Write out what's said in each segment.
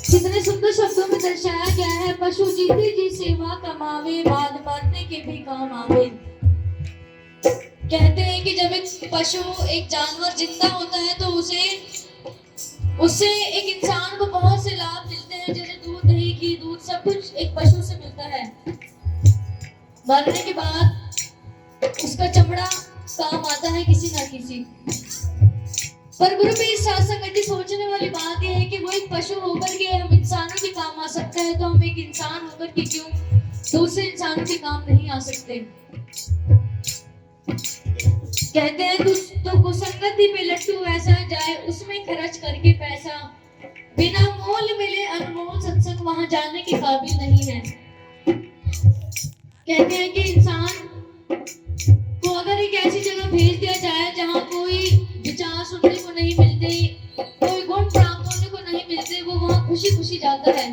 कितने सुंदर शब्दों में दर्शाया गया है। पशु जीते जी सेवा कमावे, बाद बांटने के भी काम आवे। कहते हैं कि जब एक पशु, एक जानवर जिंदा होता है तो उससे एक इंसान को बहुत से लाभ मिलते हैं, जैसे दूध, दही, घी, दूध, सब कुछ एक पशु से मिलता है। मरने के बाद उसका चमड़ा काम आता है किसी ना किसी। पर गुरु भी साथ संगति सोचने वाली बात यह है कि वो एक पशु होकर के हम इंसानों के काम आ सकता है, तो हम एक इंसान होकर के क्यों दूसरे इंसानों के काम नहीं आ सकते। कहते हैं तो कुसंगति पे लट्टू ऐसा जाए, उसमें खर्च करके पैसा, बिना मोल मिले अनमोल सत्संग वहां जाने के काबिल नहीं है। कहते हैं कि इंसान को अगर एक ऐसी जगह भेज दिया जाए जहाँ कोई विचार सुनने को नहीं मिलते, कोई गुण प्राप्त होने को नहीं मिलते, वो वहाँ खुशी खुशी जाता है।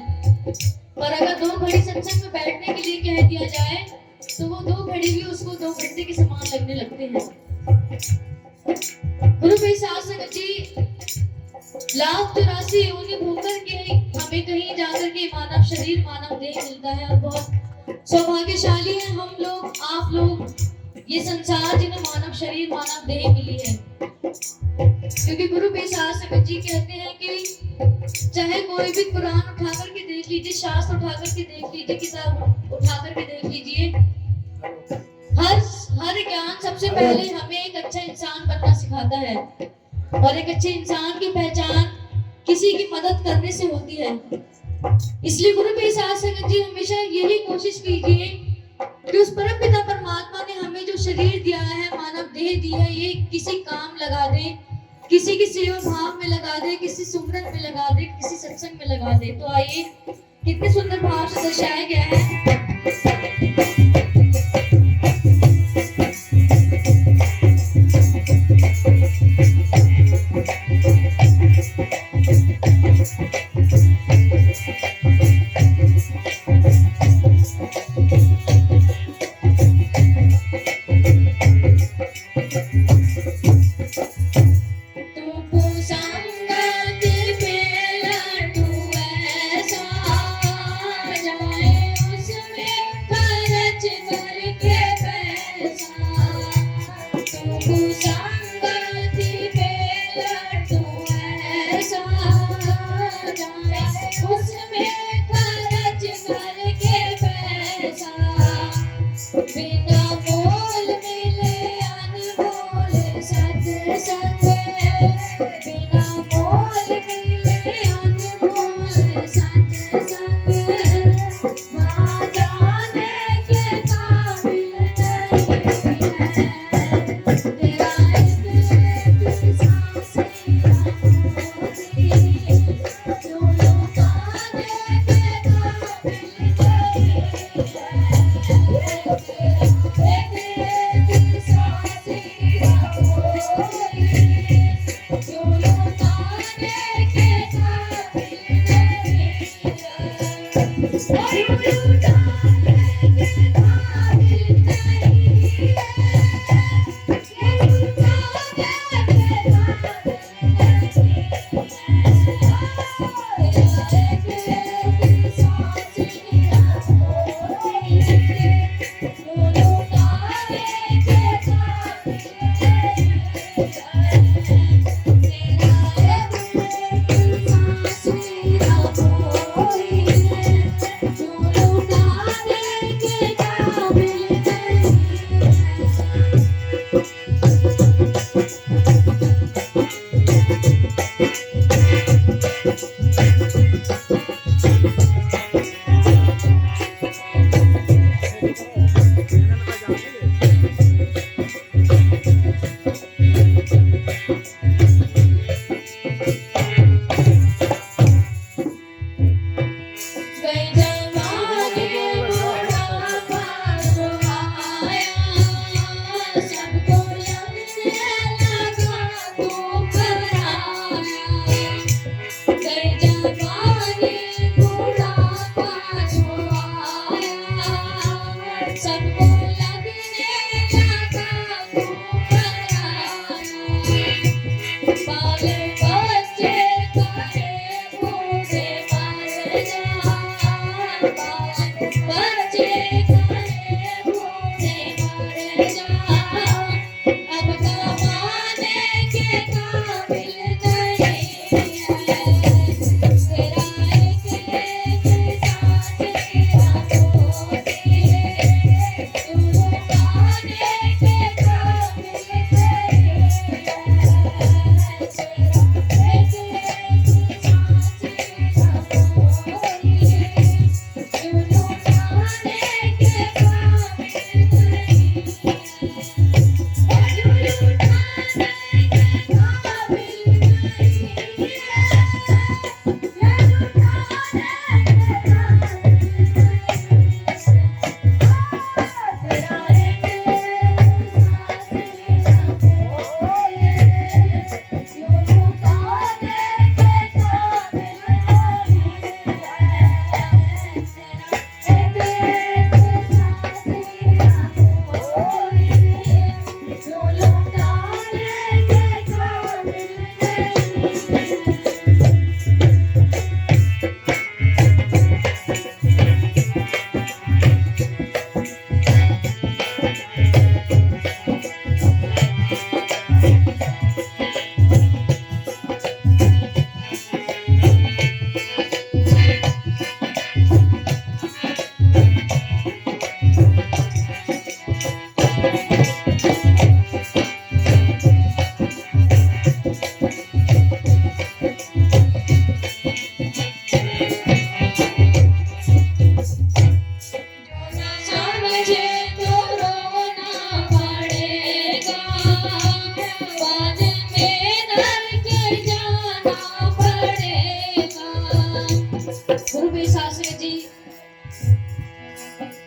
पर अगर 2 घड़ी सत्संग में बैठने के लिए कह दिया जाए तो वो 2 घड़ी भी उसको 2 घंटे के समान लगने लगते हैं। गुरु भाई शासन जी लाख 84 योनि भोकर के हमें कहीं जाकर के मानव शरीर, मानव देह मिलता है। और बहुत सौभाग्यशाली है हम लोग, आप लोग, ये संसार जिन्हें मानव शरीर, मानव देह मिली है। क्योंकि गुरु बेसार संगत जी कहते हैं कि चाहे कोई भी कुरान उठा करके देख लीजिए, शास्त्र उठा करके देख लीजिए, किताब उठा करके देख लीजिए, हर ज्ञान सबसे पहले हमें एक अच्छा इंसान बनना सिखाता है। और एक अच्छे इंसान की पहचान किसी की मदद करने से होती है। इसलिए गुरु बेसार संगत जी हमेशा यही कोशिश कीजिए कि उस परम पिता परमात्मा ने हमें जो शरीर दिया है, मानव देह दी है, ये किसी काम लगा दे, किसी की सेवा भाव में लगा दे, किसी सुमरन में लगा दे, किसी सत्संग में लगा दे। तो आइए, कितने सुंदर भाव से दर्शाया गया है। Oh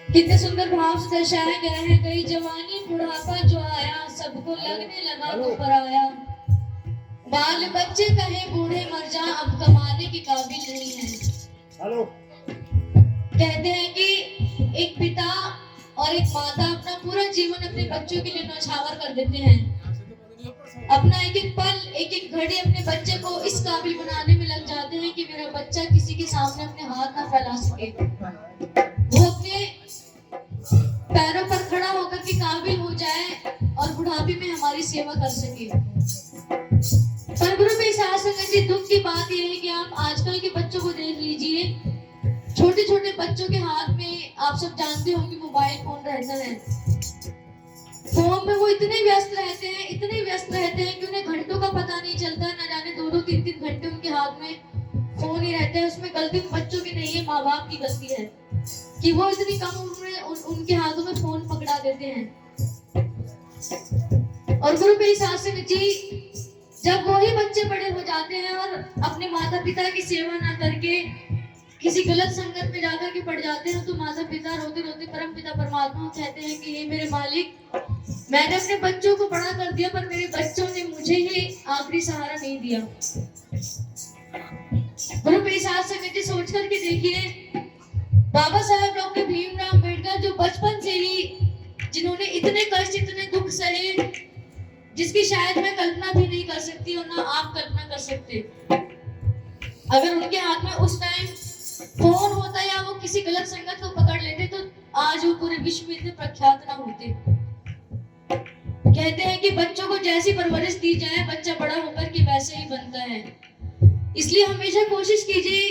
कितने सुंदर भाव से दर्शाया गया है। कई जवानी बुढ़ापा जो आया, सबको लगने लगा तो पराया। बाल बच्चे कहे बूढ़े मर जा, अब कमाने के काबिल नहीं है। कहते हैं कि एक पिता और एक माता अपना पूरा जीवन अपने बच्चों के लिए न्यौछावर कर देते हैं। अपना एक एक पल, एक एक घड़ी अपने बच्चे को इस काबिल बनाने में लग जाते हैं कि मेरा बच्चा किसी के सामने अपने हाथ ना फैला सके, वो अपने पैरों पर खड़ा होकर के काबिल हो जाए और बुढ़ापे में हमारी सेवा कर सके। पर गुरु मेरे साथ संगत जी, दुख की बात यह है कि आप आजकल के बच्चों को देख लीजिए, छोटे छोटे बच्चों के हाथ में आप सब जानते हो कि मोबाइल फोन रहता है। फोन में वो इतने व्यस्त रहते हैं, इतने व्यस्त रहते हैं कि उन्हें घंटों का पता नहीं चलता। न जाने 2-2, 3-3 घंटे उनके हाथ में फोन ही रहता है। उसमें गलती बच्चों की नहीं है, माँ बाप की गलती है कि वो इतनी कम उम्र में उनके हाथों में फोन पकड़ा देते हैं। और गुरु मेरी सास जी, जब वही बच्चे बड़े हो जाते हैं और अपने माता पिता की सेवा ना करके किसी गलत संगत में जाकर के पड़ जाते हैं, तो माता पिता रोते रोते परम पिता परमात्मा कहते हैं कि हे मेरे मालिक, मैंने अपने बच्चों को बड़ा कर दिया, पर मेरे बच्चों ने मुझे ही आखिरी सहारा नहीं दिया। गुरु मेरी सास जी, सोच करके देखिए, बाबा साहेब डॉक्टर भीमराव अम्बेडकर जो बचपन से ही, जिन्होंने इतने कष्ट, इतने दुख सहे, जिसकी शायद मैं कल्पना भी नहीं कर सकती और ना आप कल्पना कर सकते। अगर उनके हाथ में उस टाइम फोन होता या वो किसी गलत संगत को पकड़ लेते, तो आज वो पूरे विश्व में इतने प्रख्यात ना होते। कहते हैं कि बच्चों को जैसी परवरिश दी जाए, बच्चा बड़ा होकर के वैसे ही बनता है। इसलिए हमेशा कोशिश कीजिए,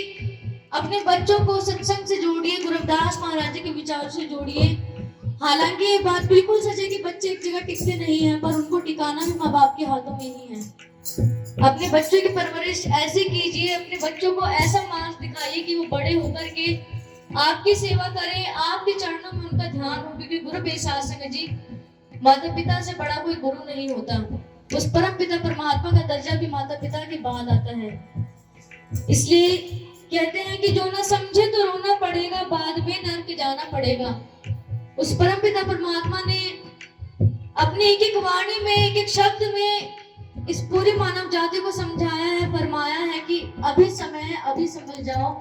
अपने बच्चों को सत्संग से जोड़िए, गुरु रविदास महाराज के विचारों से जोड़िए। हालांकि ये बात बिल्कुल सच है कि बच्चे एक जगह टिकते नहीं हैं, पर उनको टिकाना भी माँ बाप के हाथों में ही है। अपने बच्चों की परवरिश ऐसे कीजिए, अपने बच्चों को ऐसा मार्ग दिखाइए कि वो बड़े होकर के आपकी सेवा करें, आपके चरणों में उनका ध्यान हो। क्योंकि गुरु बेशासन जी, माता पिता से बड़ा कोई गुरु नहीं होता। उस परम पिता परमात्मा का दर्जा भी माता पिता के बाद आता है। इसलिए कहते हैं कि जो ना समझे तो रोना पड़ेगा, बाद में नरक जाना पड़ेगा। उस परम पिता परमात्मा ने अपनी एक एक वाणी में, एक एक शब्द में इस पूरी मानव जाति को समझाया है, फरमाया है कि अभी समय है, अभी समझ जाओ,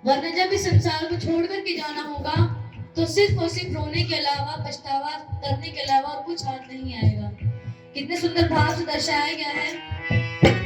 वरना जब इस संसार को छोड़ करके जाना होगा तो सिर्फ और सिर्फ रोने के अलावा, पछतावा करने के अलावा और कुछ हाथ नहीं आएगा। कितने सुंदर भाव से दर्शाया गया है।